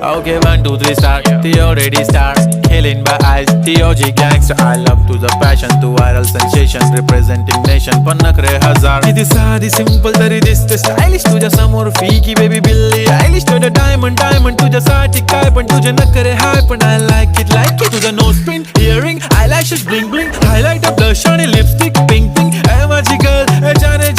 Okay, 1, 2, 3 star. The already star. Killing by eyes. The OG gangster. I love to the passion. To viral sensation. Representing nation. पन्नकरे हजार. किती साधी simple तरी दिसते stylish. तुझ्या समोर फीकी baby Billie Eilish. तुझं diamond तुझ्यासाठी काय पण तुझे नखरे हाय पण I like it. तुझं nose pin, earring, eyelashes bling bling, highlighter, blush आणि lipstick pink. ए माझी girl, ए जाने